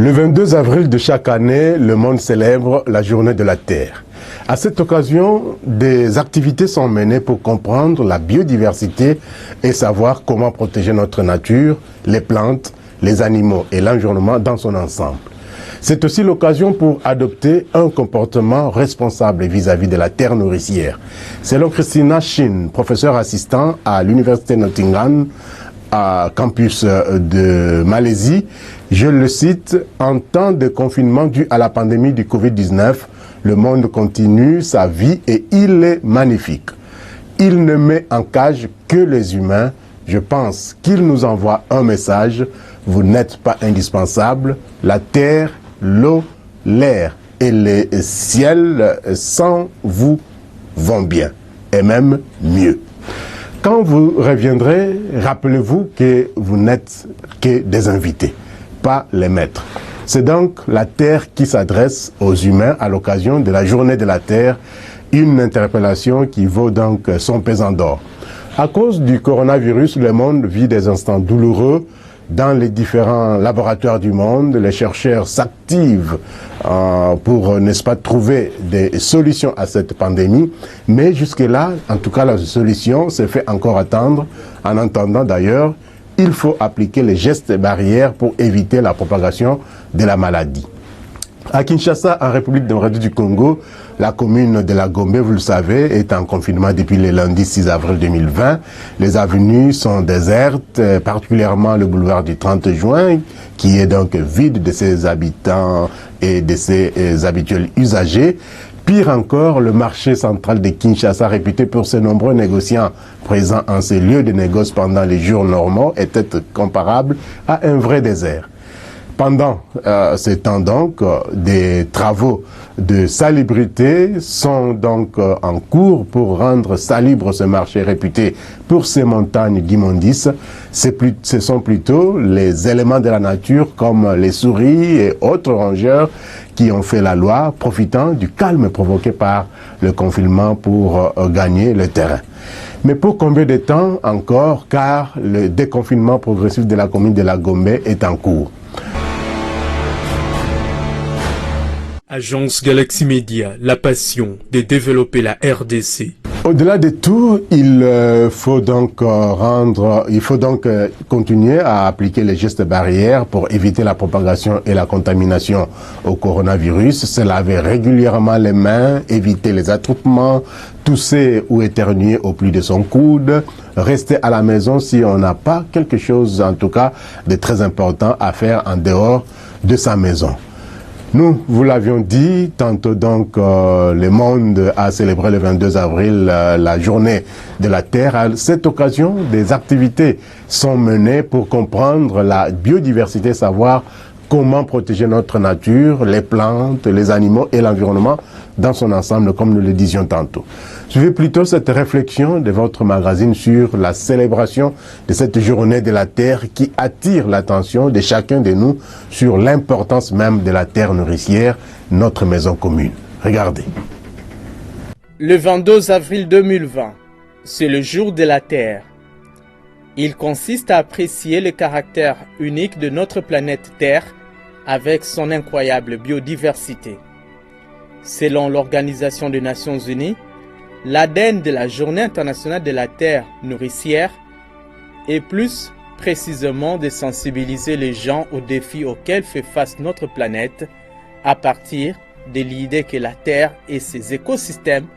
Le 22 avril de chaque année, le monde célèbre la Journée de la Terre. À cette occasion, des activités sont menées pour comprendre la biodiversité et savoir comment protéger notre nature, les plantes, les animaux et l'environnement dans son ensemble. C'est aussi l'occasion pour adopter un comportement responsable vis-à-vis de la terre nourricière. Selon Christina Shin, professeure assistant à l'Université Nottingham, à campus de Malaisie, je le cite, « En temps de confinement dû à la pandémie du Covid-19, le monde continue sa vie et il est magnifique. Il ne met en cage que les humains. Je pense qu'il nous envoie un message. Vous n'êtes pas indispensable. La terre, l'eau, l'air et les ciels sans vous vont bien, et même mieux. Quand vous reviendrez, rappelez-vous que vous n'êtes que des invités, pas les maîtres. C'est donc la Terre qui s'adresse aux humains à l'occasion de la Journée de la Terre, une interpellation qui vaut donc son pesant d'or. À cause du coronavirus, le monde vit des instants douloureux. Dans les différents laboratoires du monde, les chercheurs s'activent pour, n'est-ce pas, trouver des solutions à cette pandémie. Mais jusque-là, en tout cas, la solution se fait encore attendre. En attendant d'ailleurs, il faut appliquer les gestes barrières pour éviter la propagation de la maladie. À Kinshasa, en République démocratique du Congo, la commune de la Gombe, vous le savez, est en confinement depuis le lundi 6 avril 2020. Les avenues sont désertes, particulièrement le boulevard du 30 juin, qui est donc vide de ses habitants et de ses habituels usagers. Pire encore, le marché central de Kinshasa, réputé pour ses nombreux négociants présents en ces lieux de négoce pendant les jours normaux, était comparable à un vrai désert. Pendant ces temps donc, des travaux de salubrité sont donc en cours pour rendre salubre ce marché réputé pour ses montagnes d'immondices. Ce sont plutôt les éléments de la nature comme les souris et autres rongeurs qui ont fait la loi, profitant du calme provoqué par le confinement pour gagner le terrain. Mais pour combien de temps encore, car le déconfinement progressif de la commune de la Gombe est en cours. Agence Galaxy Media, la passion de développer la RDC. Au-delà de tout, il faut donc continuer à appliquer les gestes barrières pour éviter la propagation et la contamination au coronavirus, se laver régulièrement les mains, éviter les attroupements, tousser ou éternuer au plus de son coude, rester à la maison si on n'a pas quelque chose, en tout cas, de très important à faire en dehors de sa maison. Nous, vous l'avions dit, tantôt donc, le monde a célébré le 22 avril la journée de la Terre. À cette occasion, des activités sont menées pour comprendre la biodiversité, savoir comment protéger notre nature, les plantes, les animaux et l'environnement dans son ensemble, comme nous le disions tantôt. Suivez plutôt cette réflexion de votre magazine sur la célébration de cette journée de la Terre qui attire l'attention de chacun de nous sur l'importance même de la terre nourricière, notre maison commune. Regardez. Le 22 avril 2020, c'est le jour de la Terre. Il consiste à apprécier le caractère unique de notre planète Terre avec son incroyable biodiversité. Selon l'Organisation des Nations Unies, l'ADN de la Journée internationale de la Terre nourricière est plus précisément de sensibiliser les gens aux défis auxquels fait face notre planète à partir de l'idée que la Terre et ses écosystèmes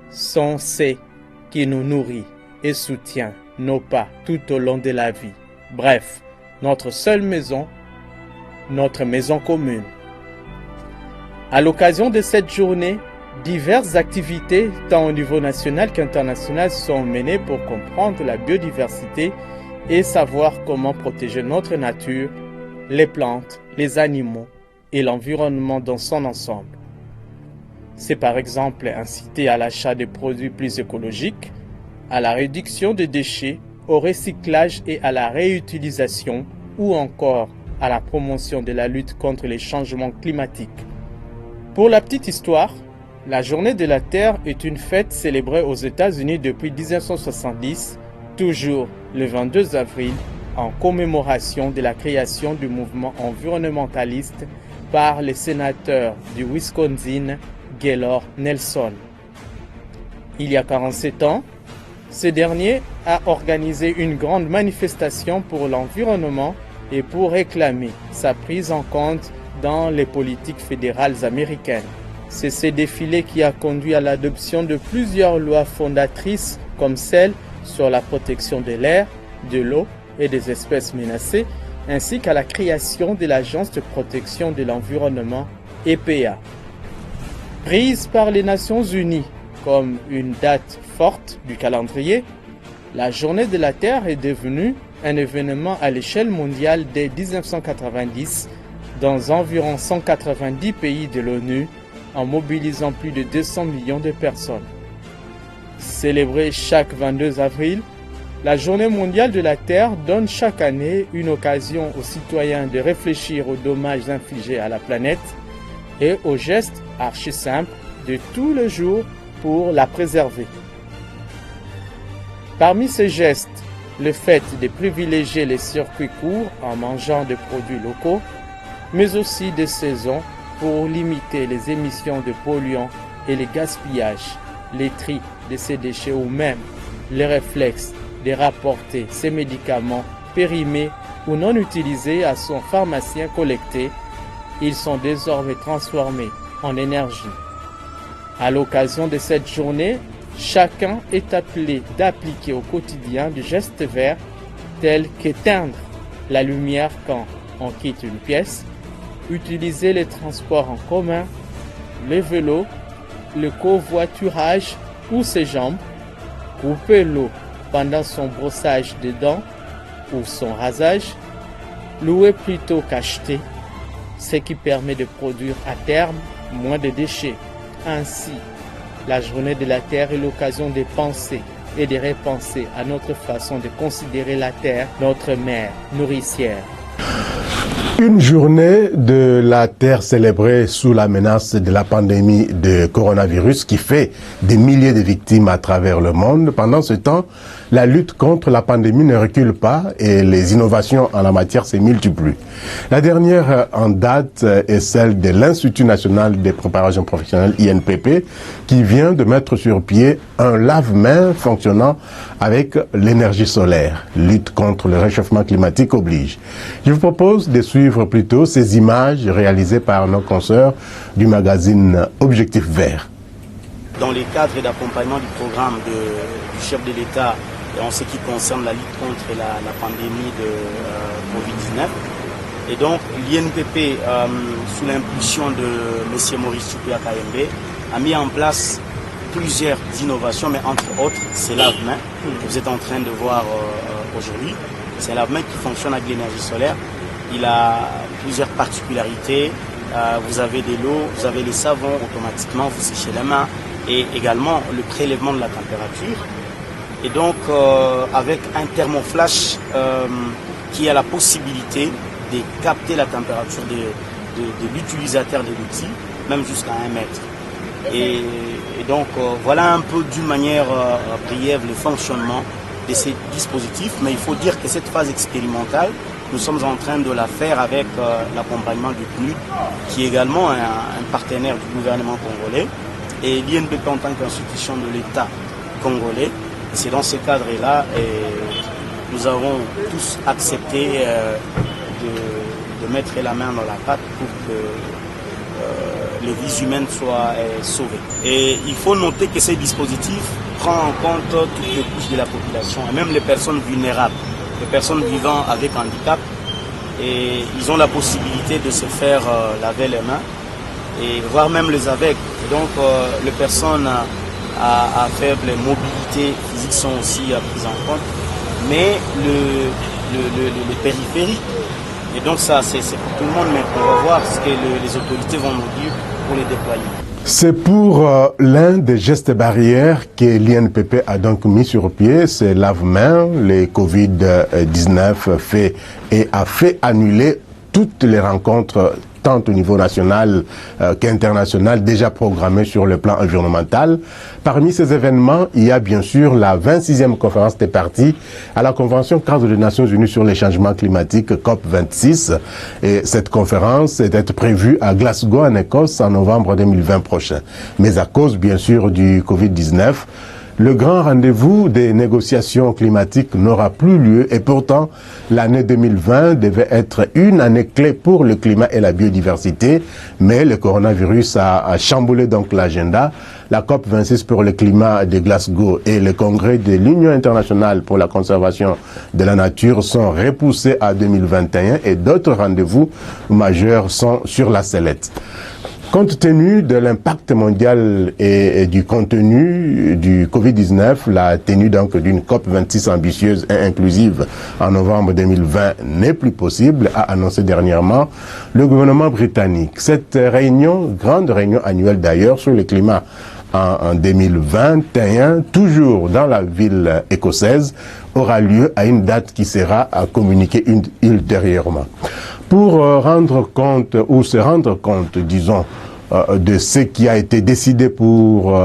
sont ceux qui nous nourrissent et soutiennent nos pas tout au long de la vie. Bref, notre seule maison, notre maison commune. À l'occasion de cette journée, diverses activités, tant au niveau national qu'international, sont menées pour comprendre la biodiversité et savoir comment protéger notre nature, les plantes, les animaux et l'environnement dans son ensemble. C'est par exemple inciter à l'achat de produits plus écologiques, à la réduction des déchets, au recyclage et à la réutilisation ou encore à la promotion de la lutte contre les changements climatiques. Pour la petite histoire, la Journée de la Terre est une fête célébrée aux États-Unis depuis 1970, toujours le 22 avril, en commémoration de la création du mouvement environnementaliste par le sénateur du Wisconsin, Gaylord Nelson. Il y a 47 ans, ce dernier a organisé une grande manifestation pour l'environnement et pour réclamer sa prise en compte dans les politiques fédérales américaines. C'est ce défilé qui a conduit à l'adoption de plusieurs lois fondatrices comme celle sur la protection de l'air, de l'eau et des espèces menacées, ainsi qu'à la création de l'Agence de protection de l'environnement, EPA. Prise par les Nations Unies comme une date forte du calendrier, la Journée de la Terre est devenue un événement à l'échelle mondiale dès 1990 dans environ 190 pays de l'ONU, en mobilisant plus de 200 millions de personnes. Célébrée chaque 22 avril, la Journée mondiale de la Terre donne chaque année une occasion aux citoyens de réfléchir aux dommages infligés à la planète et aux gestes archi simples de tous les jours pour la préserver. Parmi ces gestes, le fait de privilégier les circuits courts en mangeant des produits locaux, mais aussi des saisons pour limiter les émissions de polluants et les gaspillages, les tri de ces déchets ou même les réflexes de rapporter ces médicaments périmés ou non utilisés à son pharmacien collecté, ils sont désormais transformés en énergie. À l'occasion de cette journée, chacun est appelé d'appliquer au quotidien des gestes verts tels qu'éteindre la lumière quand on quitte une pièce, utiliser les transports en commun, le vélo, le covoiturage ou ses jambes, couper l'eau pendant son brossage de dents ou son rasage, louer plutôt qu'acheter, ce qui permet de produire à terme moins de déchets. Ainsi, la Journée de la Terre est l'occasion de penser et de repenser à notre façon de considérer la Terre, notre mère nourricière. Une journée de la Terre célébrée sous la menace de la pandémie de coronavirus qui fait des milliers de victimes à travers le monde. Pendant ce temps, la lutte contre la pandémie ne recule pas et les innovations en la matière se multiplient. La dernière en date est celle de l'Institut national des préparations professionnelles, INPP, qui vient de mettre sur pied un lave-mains fonctionnant avec l'énergie solaire. Lutte contre le réchauffement climatique oblige. Je vous propose de suivre plutôt ces images réalisées par nos consoeurs du magazine Objectif Vert. Dans les cadres d'accompagnement du programme du chef de l'État en ce qui concerne la lutte contre la pandémie de Covid-19. Et donc l'INPP, sous l'impulsion de M. Maurice Tchoupiak KMB, a mis en place plusieurs innovations, mais entre autres, c'est lave-mains que vous êtes en train de voir aujourd'hui. C'est un lave-mains qui fonctionne avec l'énergie solaire. Il a plusieurs particularités. Vous avez de l'eau, vous avez les savons, automatiquement vous séchez les mains et également le prélèvement de la température. Et donc avec un thermoflash qui a la possibilité de capter la température de l'utilisateur de l'outil, même jusqu'à 1 mètre. Et donc voilà un peu d'une manière briève le fonctionnement de ces dispositifs, mais il faut dire que cette phase expérimentale, nous sommes en train de la faire avec l'accompagnement du PNUD, qui est également un partenaire du gouvernement congolais, et l'INPP en tant qu'institution de l'État congolais. C'est dans ce cadre-là et nous avons tous accepté de mettre la main dans la pâte pour que les vies humaines soient sauvées. Et il faut noter que ces dispositifs prennent en compte toutes les couches de la population, et même les personnes vulnérables, les personnes vivant avec handicap, et ils ont la possibilité de se faire laver les mains, et voire même les aveugles. Et donc les personnes à faible mobilité physique sont aussi prises en compte, mais les périphériques. Et donc ça, c'est pour tout le monde, mais on va voir ce que les autorités vont nous dire pour les déployer. C'est pour l'un des gestes barrières que l'INPP a donc mis sur pied, c'est lave-mains. Le Covid-19 a fait annuler toutes les rencontres tant au niveau national qu'international, déjà programmés sur le plan environnemental. Parmi ces événements, il y a bien sûr la 26e conférence des parties à la Convention cadre des Nations Unies sur les changements climatiques, COP26. Et cette conférence était prévue à Glasgow, en Écosse, en novembre 2020 prochain. Mais à cause, bien sûr, du Covid-19, le grand rendez-vous des négociations climatiques n'aura plus lieu et pourtant l'année 2020 devait être une année clé pour le climat et la biodiversité, mais le coronavirus a chamboulé donc l'agenda. La COP26 pour le climat de Glasgow et le congrès de l'Union internationale pour la conservation de la nature sont repoussés à 2021 et d'autres rendez-vous majeurs sont sur la sellette. Compte tenu de l'impact mondial et du contenu du Covid-19, la tenue donc d'une COP26 ambitieuse et inclusive en novembre 2020 n'est plus possible, a annoncé dernièrement le gouvernement britannique. Cette réunion, grande réunion annuelle d'ailleurs sur le climat en 2021, toujours dans la ville écossaise, aura lieu à une date qui sera communiquée ultérieurement. Pour rendre compte, ou se rendre compte, disons, de ce qui a été décidé pour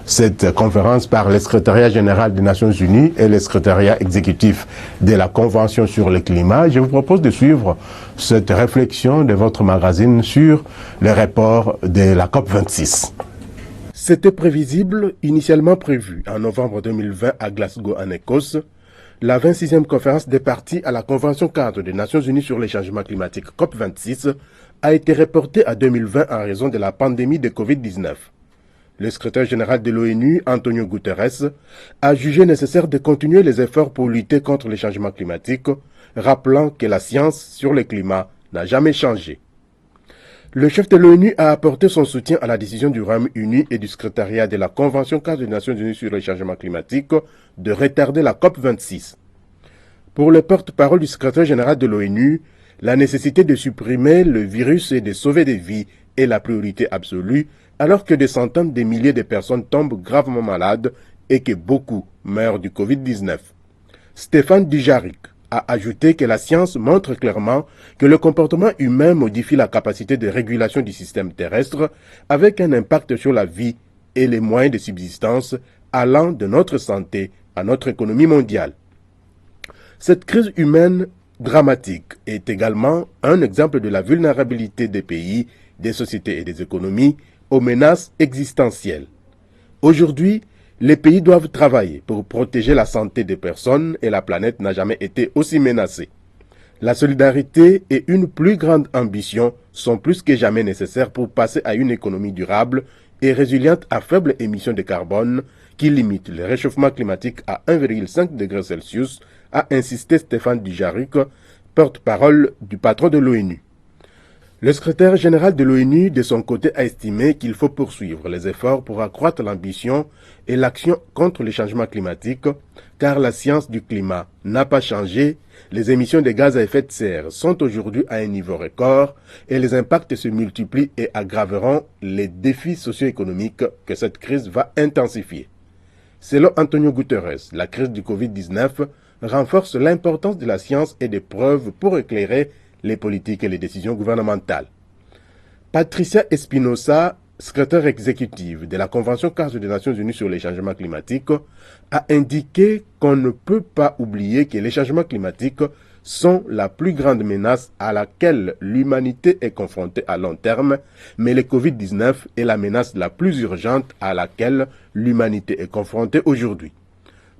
cette conférence par le secrétariat général des Nations Unies et le secrétariat exécutif de la Convention sur le climat, je vous propose de suivre cette réflexion de votre magazine sur le rapport de la COP26. C'était prévisible, initialement prévu en novembre 2020 à Glasgow en Écosse, la 26e conférence des parties à la Convention cadre des Nations Unies sur les changements climatiques COP26 a été reportée à 2020 en raison de la pandémie de Covid-19. Le secrétaire général de l'ONU, Antonio Guterres, a jugé nécessaire de continuer les efforts pour lutter contre les changements climatiques, rappelant que la science sur le climat n'a jamais changé. Le chef de l'ONU a apporté son soutien à la décision du Royaume-Uni et du secrétariat de la Convention cadre des Nations Unies sur les changements climatiques de retarder la COP26. Pour le porte-parole du secrétaire général de l'ONU, la nécessité de supprimer le virus et de sauver des vies est la priorité absolue, alors que des centaines de milliers de personnes tombent gravement malades et que beaucoup meurent du Covid-19. Stéphane Dujarric a ajouté que la science montre clairement que le comportement humain modifie la capacité de régulation du système terrestre avec un impact sur la vie et les moyens de subsistance allant de notre santé à notre économie mondiale. Cette crise humaine dramatique est également un exemple de la vulnérabilité des pays, des sociétés et des économies aux menaces existentielles. Aujourd'hui, les pays doivent travailler pour protéger la santé des personnes et la planète n'a jamais été aussi menacée. La solidarité et une plus grande ambition sont plus que jamais nécessaires pour passer à une économie durable et résiliente à faible émission de carbone qui limite le réchauffement climatique à 1,5 degré Celsius, a insisté Stéphane Dujarric, porte-parole du patron de l'ONU. Le secrétaire général de l'ONU, de son côté, a estimé qu'il faut poursuivre les efforts pour accroître l'ambition et l'action contre les changements climatiques, car la science du climat n'a pas changé, les émissions de gaz à effet de serre sont aujourd'hui à un niveau record et les impacts se multiplient et aggraveront les défis socio-économiques que cette crise va intensifier. Selon Antonio Guterres, la crise du Covid-19 renforce l'importance de la science et des preuves pour éclairer les politiques et les décisions gouvernementales. Patricia Espinosa, secrétaire exécutive de la Convention cadre des Nations Unies sur les changements climatiques, a indiqué qu'on ne peut pas oublier que les changements climatiques sont la plus grande menace à laquelle l'humanité est confrontée à long terme, mais le Covid-19 est la menace la plus urgente à laquelle l'humanité est confrontée aujourd'hui.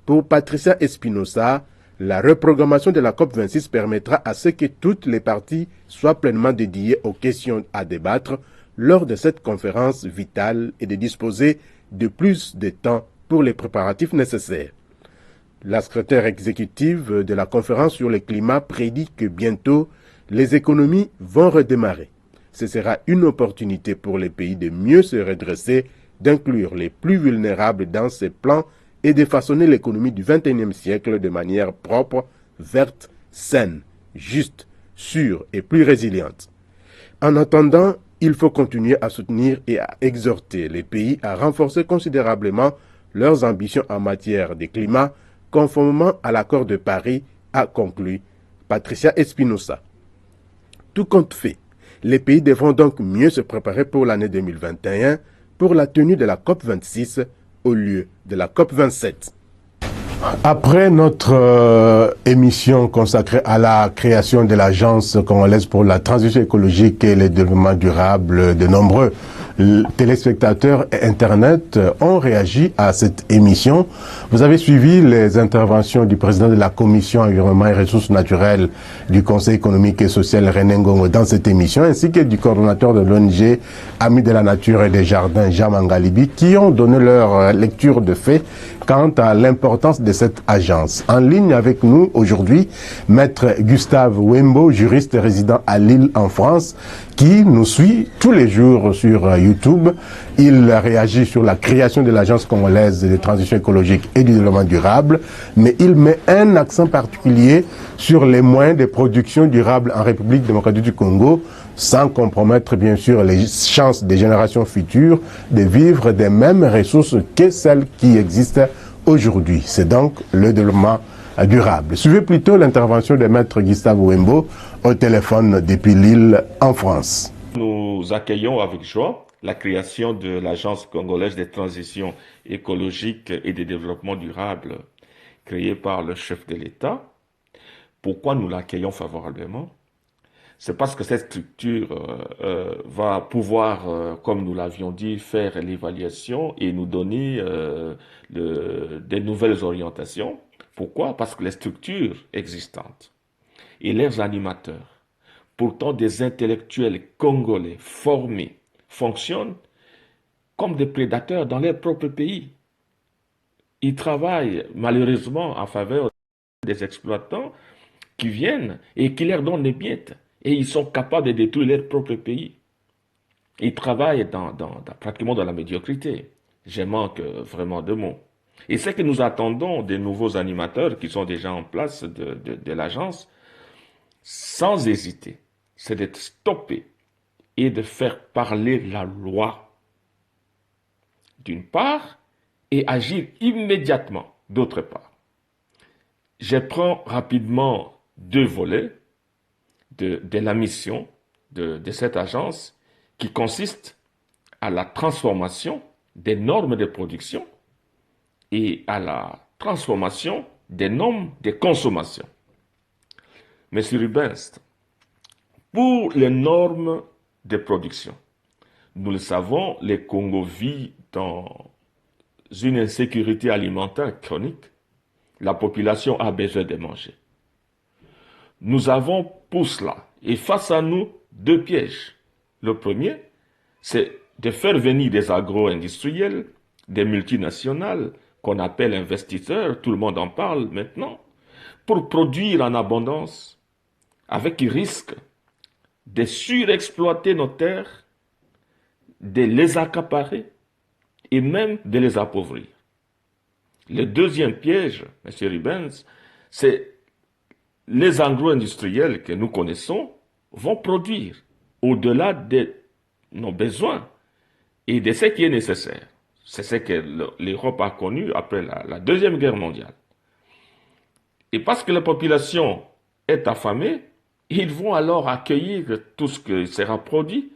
Pour Patricia Espinosa, la reprogrammation de la COP26 permettra à ce que toutes les parties soient pleinement dédiées aux questions à débattre lors de cette conférence vitale et de disposer de plus de temps pour les préparatifs nécessaires. La secrétaire exécutive de la conférence sur le climat prédit que bientôt les économies vont redémarrer. Ce sera une opportunité pour les pays de mieux se redresser, d'inclure les plus vulnérables dans ces plans et de façonner l'économie du XXIe siècle de manière propre, verte, saine, juste, sûre et plus résiliente. En attendant, il faut continuer à soutenir et à exhorter les pays à renforcer considérablement leurs ambitions en matière de climat, conformément à l'accord de Paris, a conclu Patricia Espinosa. Tout compte fait, Les pays devront donc mieux se préparer pour l'année 2021 pour la tenue de la COP26 au lieu de la COP27. Après notre émission consacrée à la création de l'Agence congolaise pour la transition écologique et le développement durable, de nombreux téléspectateurs et Internet ont réagi à cette émission. Vous avez suivi les interventions du président de la Commission environnement et ressources naturelles du Conseil économique et social René Ngongo dans cette émission, ainsi que du coordonnateur de l'ONG Amis de la Nature et des Jardins, Jean Mangalibi, qui ont donné leur lecture de fait quant à l'importance de cette agence. En ligne avec nous aujourd'hui, Maître Gustave Wembo, juriste résident à Lille en France, qui nous suit tous les jours sur YouTube. Il réagit sur la création de l'Agence congolaise de transition écologique et du développement durable, mais il met un accent particulier sur les moyens de production durable en République démocratique du Congo, sans compromettre bien sûr les chances des générations futures de vivre des mêmes ressources que celles qui existent aujourd'hui. C'est donc le développement durable. Suivez plutôt l'intervention de Maître Gustave Wembo au téléphone depuis Lille en France. Nous accueillons avec joie la création de l'Agence congolaise de transition écologique et de développement durable créée par le chef de l'État. Pourquoi nous l'accueillons favorablement? C'est parce que cette structure va pouvoir, comme nous l'avions dit, faire l'évaluation et nous donner des nouvelles orientations. Pourquoi? Parce que les structures existantes et leurs animateurs, pourtant des intellectuels congolais formés, fonctionnent comme des prédateurs dans leur propre pays. Ils travaillent malheureusement en faveur des exploitants qui viennent et qui leur donnent des miettes. Et ils sont capables de détruire leur propre pays. Ils travaillent pratiquement dans la médiocrité. Je manque vraiment de mots. Et ce que nous attendons des nouveaux animateurs qui sont déjà en place de l'agence, sans hésiter, c'est d'être stoppés et de faire parler la loi, d'une part, et agir immédiatement, d'autre part. Je prends rapidement deux volets de la mission de cette agence qui consiste à la transformation des normes de production et à la transformation des normes de consommation. Monsieur Rubens, pour les normes de production, nous le savons, le Congo vit dans une insécurité alimentaire chronique. La population a besoin de manger. Nous avons pour cela, et face à nous, deux pièges. Le premier, c'est de faire venir des agro-industriels, des multinationales, qu'on appelle investisseurs, tout le monde en parle maintenant, pour produire en abondance, avec le risque de surexploiter nos terres, de les accaparer et même de les appauvrir. Le deuxième piège, M. Rubens, c'est les agro-industriels que nous connaissons vont produire au-delà de nos besoins et de ce qui est nécessaire. C'est ce que l'Europe a connu après la Deuxième Guerre mondiale. Et parce que la population est affamée, ils vont alors accueillir tout ce qui sera produit.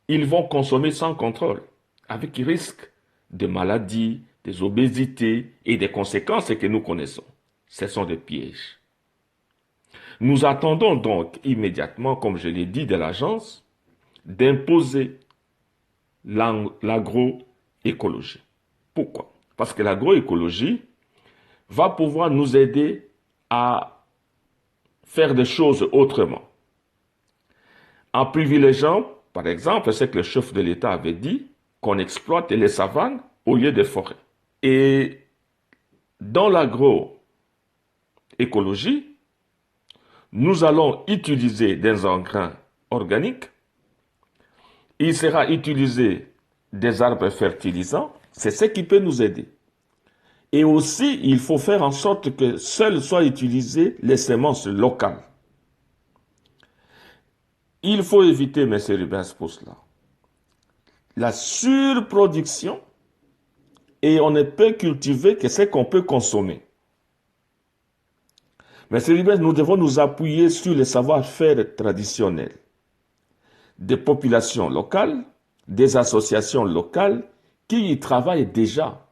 Ils vont consommer sans contrôle, avec risque de maladies, des obésités et des conséquences que nous connaissons. Ce sont des pièges. Nous attendons donc immédiatement, comme je l'ai dit, de l'agence, d'imposer l'agroécologie. Pourquoi? Parce que l'agroécologie va pouvoir nous aider à faire des choses autrement. En privilégiant, par exemple, ce que le chef de l'État avait dit, qu'on exploite les savanes au lieu des forêts. Et dans l'agroécologie, nous allons utiliser des engrais organiques. Il sera utilisé des arbres fertilisants. C'est ce qui peut nous aider. Et aussi, il faut faire en sorte que seules soient utilisées les semences locales. Il faut éviter, M. Rubens, pour cela, la surproduction, et on ne peut cultiver que ce qu'on peut consommer. Mais Rubens, nous devons nous appuyer sur les savoir-faire traditionnels. des populations locales, des associations locales qui y travaillent déjà,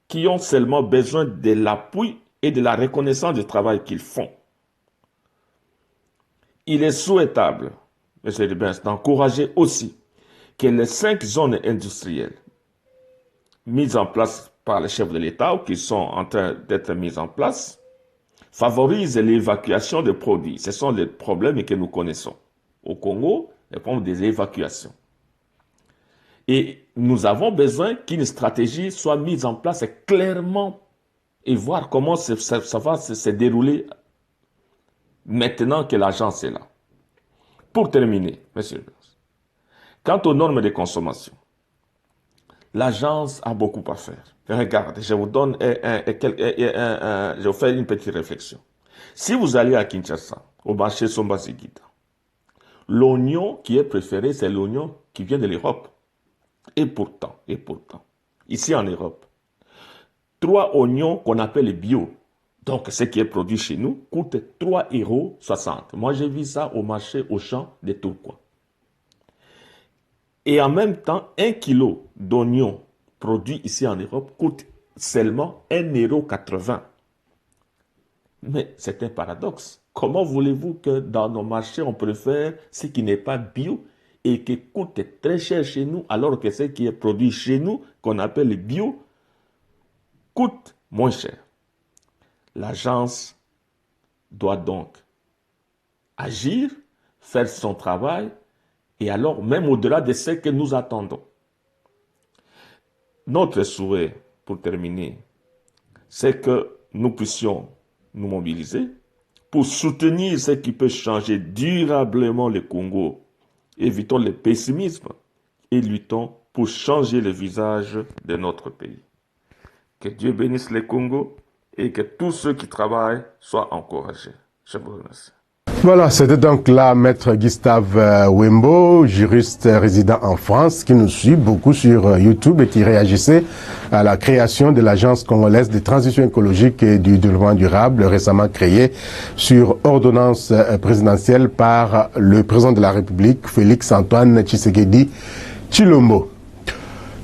qui ont seulement besoin de l'appui et de la reconnaissance du travail qu'ils font. Il est souhaitable, M. Rubens, d'encourager aussi que les 5 zones industrielles mises en place par le chef de l'État ou qui sont en train d'être mises en place favorisent l'évacuation des produits. Ce sont les problèmes que nous connaissons. Au Congo, les problèmes des évacuations. Et nous avons besoin qu'une stratégie soit mise en place clairement et voir comment ça va se dérouler maintenant que l'agence est là. Pour terminer, monsieur, quant aux normes de consommation, l'agence a beaucoup à faire. Regardez, je vous donne je vais faire une petite réflexion. Si vous allez à Kinshasa, au marché Somba-Ziguita, l'oignon qui est préféré, c'est l'oignon qui vient de l'Europe. Et pourtant, ici en Europe, 3 oignons qu'on appelle bio, donc ce qui est produit chez nous, coûte 3,60 €. Moi, j'ai vu ça au marché Auchan de Tourcoing. Et en même temps, 1 kilo d'oignons produits ici en Europe coûte seulement 1,80 €. Mais c'est un paradoxe. Comment voulez-vous que dans nos marchés, on préfère ce qui n'est pas bio et qui coûte très cher chez nous, alors que ce qui est produit chez nous, qu'on appelle bio, coûte moins cher? L'agence doit donc agir, faire son travail, et alors même au-delà de ce que nous attendons. Notre souhait, pour terminer, c'est que nous puissions nous mobiliser pour soutenir ce qui peut changer durablement le Congo. Évitons le pessimisme et luttons pour changer le visage de notre pays. Que Dieu bénisse le Congo et que tous ceux qui travaillent soient encouragés. Je vous remercie. Voilà, c'était donc là Maître Gustave Wembo, juriste résident en France, qui nous suit beaucoup sur YouTube et qui réagissait à la création de l'Agence congolaise de transition écologique et du développement durable, récemment créée sur ordonnance présidentielle par le président de la République, Félix-Antoine Tshisekedi Tshilombo.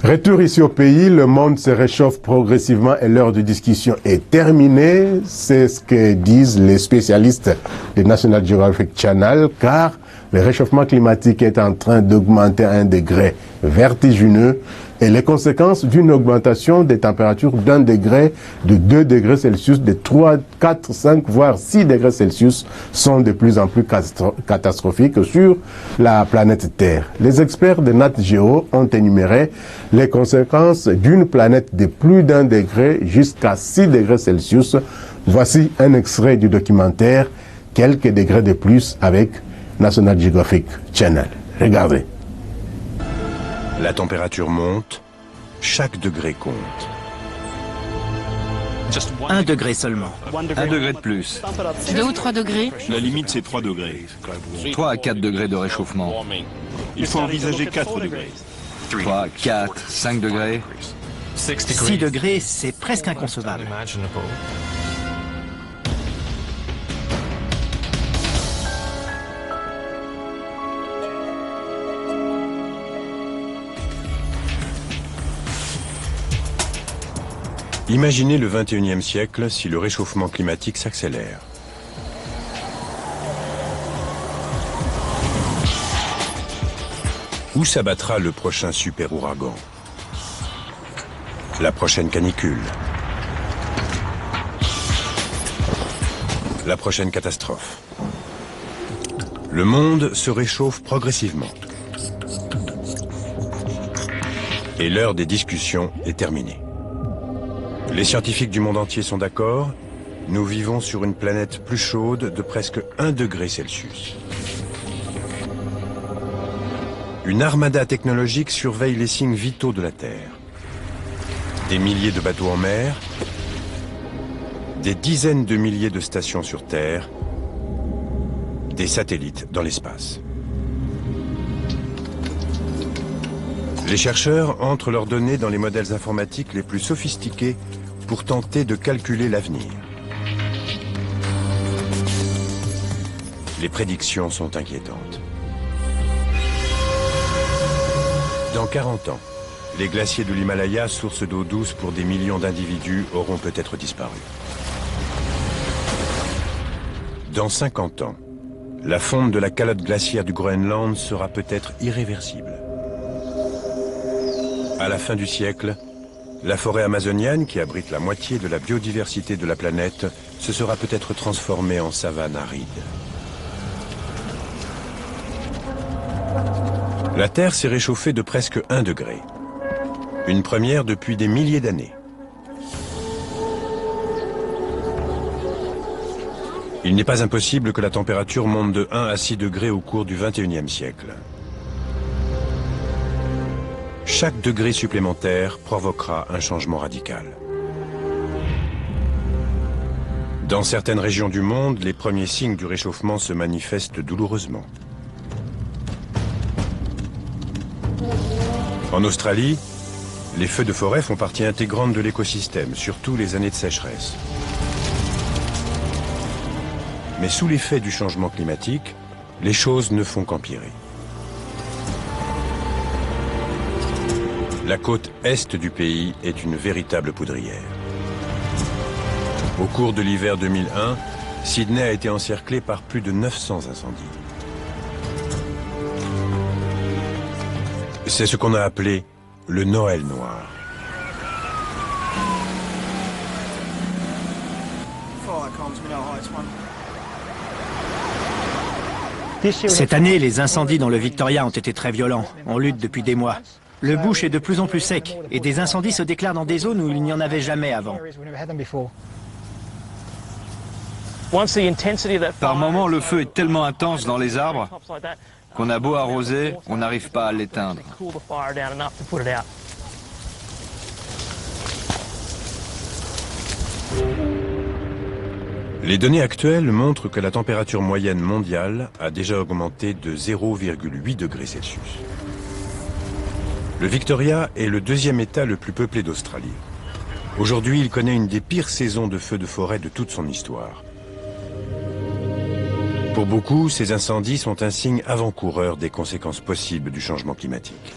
Retour ici au pays, le monde se réchauffe progressivement et l'heure de discussion est terminée. C'est ce que disent les spécialistes de National Geographic Channel, car le réchauffement climatique est en train d'augmenter à un degré vertigineux et les conséquences d'une augmentation des températures d'1 degré, de 2 degrés Celsius, de 3, 4, 5, voire 6 degrés Celsius sont de plus en plus catastrophiques sur la planète Terre. Les experts de NatGeo ont énuméré les conséquences d'une planète de plus d'1 degré jusqu'à 6 degrés Celsius. Voici un extrait du documentaire « Quelques degrés de plus » avec National Geographic Channel. Regardez. La température monte, chaque degré compte. 1 degré seulement. 1 degré de plus. 2 ou 3 degrés. La limite, c'est 3 degrés. 3 à 4 degrés de réchauffement. Il faut envisager 4 degrés. 3, 4, 5 degrés. 6 degrés, c'est presque inconcevable. Imaginez le XXIe siècle si le réchauffement climatique s'accélère. Où s'abattra le prochain super ouragan? La prochaine canicule? La prochaine catastrophe? Le monde se réchauffe progressivement. Et l'heure des discussions est terminée. Les scientifiques du monde entier sont d'accord, nous vivons sur une planète plus chaude de presque 1 degré Celsius. Une armada technologique surveille les signes vitaux de la Terre. Des milliers de bateaux en mer, des dizaines de milliers de stations sur Terre, des satellites dans l'espace. Les chercheurs entrent leurs données dans les modèles informatiques les plus sophistiqués pour tenter de calculer l'avenir. Les prédictions sont inquiétantes. Dans 40 ans, les glaciers de l'Himalaya, source d'eau douce pour des millions d'individus, auront peut-être disparu. Dans 50 ans, la fonte de la calotte glaciaire du Groenland sera peut-être irréversible. À la fin du siècle, la forêt amazonienne, qui abrite la moitié de la biodiversité de la planète, se sera peut-être transformée en savane aride. La Terre s'est réchauffée de presque 1 degré. Une première depuis des milliers d'années. Il n'est pas impossible que la température monte de 1 à 6 degrés au cours du XXIe siècle. Chaque degré supplémentaire provoquera un changement radical. Dans certaines régions du monde, les premiers signes du réchauffement se manifestent douloureusement. En Australie, les feux de forêt font partie intégrante de l'écosystème, surtout les années de sécheresse. Mais sous l'effet du changement climatique, les choses ne font qu'empirer. La côte est du pays est une véritable poudrière. Au cours de l'hiver 2001, Sydney a été encerclée par plus de 900 incendies. C'est ce qu'on a appelé le Noël noir. Cette année, les incendies dans le Victoria ont été très violents. On lutte depuis des mois. Le bush est de plus en plus sec et des incendies se déclarent dans des zones où il n'y en avait jamais avant. Par moments, le feu est tellement intense dans les arbres qu'on a beau arroser, on n'arrive pas à l'éteindre. Les données actuelles montrent que la température moyenne mondiale a déjà augmenté de 0,8 degrés Celsius. Le Victoria est le deuxième État le plus peuplé d'Australie. Aujourd'hui, il connaît une des pires saisons de feux de forêt de toute son histoire. Pour beaucoup, ces incendies sont un signe avant-coureur des conséquences possibles du changement climatique.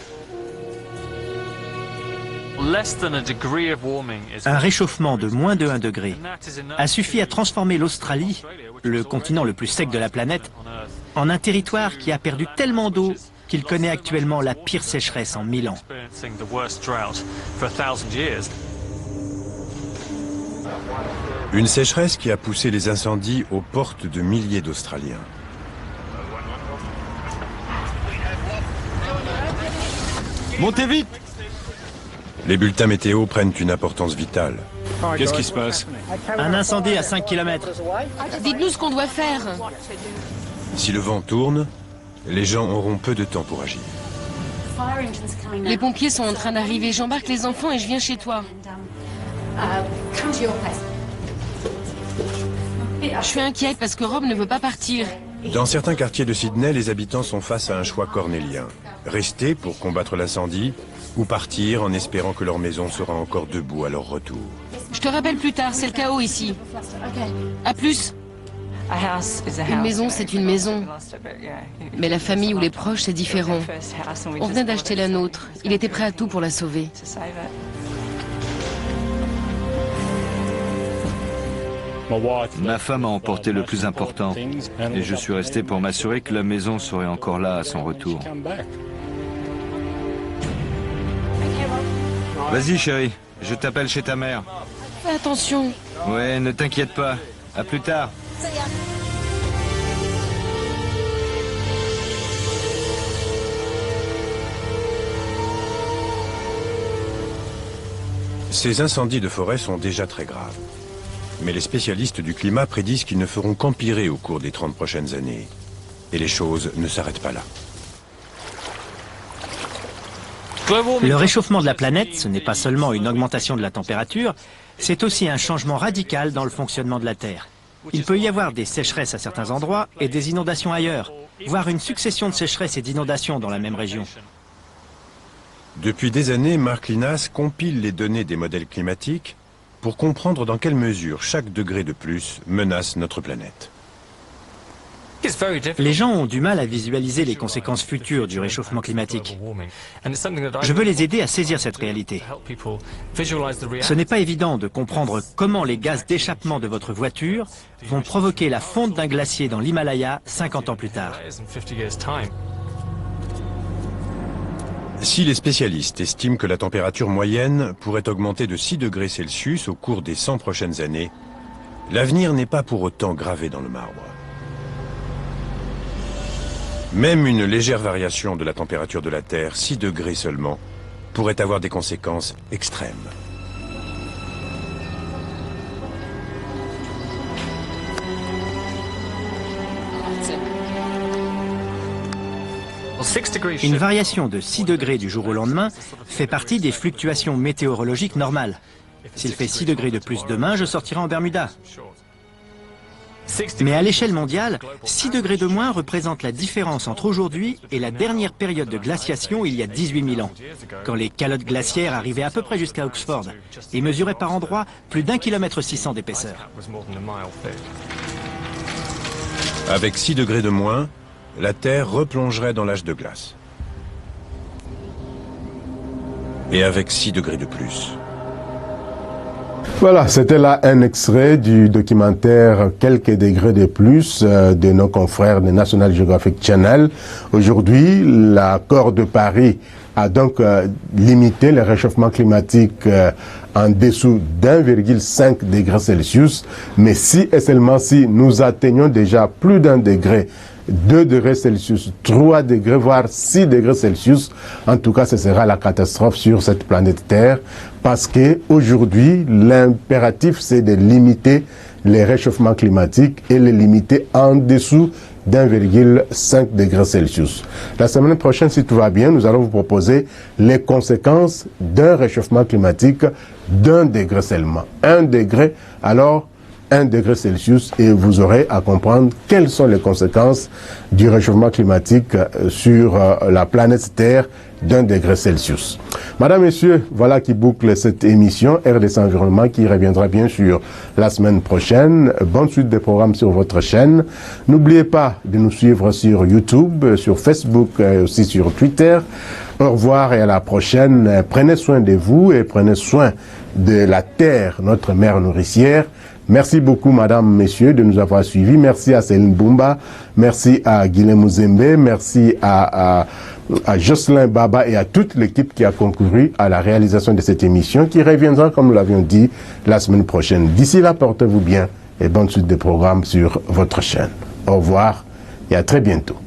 Un réchauffement de moins de 1 degré a suffi à transformer l'Australie, le continent le plus sec de la planète, en un territoire qui a perdu tellement d'eau qu'il connaît actuellement la pire sécheresse en 1000 ans. Une sécheresse qui a poussé les incendies aux portes de milliers d'Australiens. Montez vite! Les bulletins météo prennent une importance vitale. Qu'est-ce qui se passe? Un incendie à 5 km. Dites-nous ce qu'on doit faire. Si le vent tourne, les gens auront peu de temps pour agir. Les pompiers sont en train d'arriver. J'embarque les enfants et je viens chez toi. Je suis inquiète parce que Rob ne veut pas partir. Dans certains quartiers de Sydney, les habitants sont face à un choix cornélien. Rester pour combattre l'incendie ou partir en espérant que leur maison sera encore debout à leur retour. Je te rappelle plus tard, c'est le chaos ici. À plus. Une maison, c'est une maison. Mais la famille ou les proches, c'est différent. On venait d'acheter la nôtre. Il était prêt à tout pour la sauver. Ma femme a emporté le plus important et je suis resté pour m'assurer que la maison serait encore là à son retour. Vas-y chérie, je t'appelle chez ta mère. Fais attention. Ouais, ne t'inquiète pas. À plus tard. Ces incendies de forêt sont déjà très graves. Mais les spécialistes du climat prédisent qu'ils ne feront qu'empirer au cours des 30 prochaines années. Et les choses ne s'arrêtent pas là. Le réchauffement de la planète, ce n'est pas seulement une augmentation de la température, c'est aussi un changement radical dans le fonctionnement de la Terre. Il peut y avoir des sécheresses à certains endroits et des inondations ailleurs, voire une succession de sécheresses et d'inondations dans la même région. Depuis des années, Mark Linas compile les données des modèles climatiques pour comprendre dans quelle mesure chaque degré de plus menace notre planète. Les gens ont du mal à visualiser les conséquences futures du réchauffement climatique. Je veux les aider à saisir cette réalité. Ce n'est pas évident de comprendre comment les gaz d'échappement de votre voiture vont provoquer la fonte d'un glacier dans l'Himalaya 50 ans plus tard. Si les spécialistes estiment que la température moyenne pourrait augmenter de 6 degrés Celsius au cours des 100 prochaines années, l'avenir n'est pas pour autant gravé dans le marbre. Même une légère variation de la température de la Terre, 6 degrés seulement, pourrait avoir des conséquences extrêmes. Une variation de 6 degrés du jour au lendemain fait partie des fluctuations météorologiques normales. S'il fait 6 degrés de plus demain, je sortirai en Bermuda. Mais à l'échelle mondiale, 6 degrés de moins représente la différence entre aujourd'hui et la dernière période de glaciation il y a 18 000 ans, quand les calottes glaciaires arrivaient à peu près jusqu'à Oxford et mesuraient par endroits plus d'1,6 km d'épaisseur. Avec 6 degrés de moins, la Terre replongerait dans l'âge de glace. Et avec 6 degrés de plus. Voilà, c'était là un extrait du documentaire Quelques degrés de plus de nos confrères de National Geographic Channel. Aujourd'hui, l'accord de Paris a donc limité le réchauffement climatique en dessous d'1,5 degré Celsius. Mais si et seulement si nous atteignons déjà plus d'1 degré, 2 degrés Celsius, 3 degrés, voire 6 degrés Celsius, en tout cas, ce sera la catastrophe sur cette planète Terre, parce que aujourd'hui, l'impératif, c'est de limiter les réchauffements climatiques et les limiter en dessous d'1,5 degré Celsius. La semaine prochaine, si tout va bien, nous allons vous proposer les conséquences d'un réchauffement climatique d'1 degré seulement. 1 degré, alors 1 degré Celsius, et vous aurez à comprendre quelles sont les conséquences du réchauffement climatique sur la planète Terre d'1 degré Celsius. Madame, Messieurs, voilà qui boucle cette émission RDC Environnement qui reviendra bien sûr la semaine prochaine. Bonne suite des programmes sur votre chaîne. N'oubliez pas de nous suivre sur YouTube, sur Facebook et aussi sur Twitter. Au revoir et à la prochaine. Prenez soin de vous et prenez soin de la Terre, notre mère nourricière. Merci beaucoup, Madame, Messieurs, de nous avoir suivis. Merci à Céline Boumba. Merci à Guilhem Mouzembe. Merci à Jocelyn Baba et à toute l'équipe qui a concouru à la réalisation de cette émission qui reviendra, comme nous l'avions dit, la semaine prochaine. D'ici là, portez-vous bien et bonne suite de programmes sur votre chaîne. Au revoir et à très bientôt.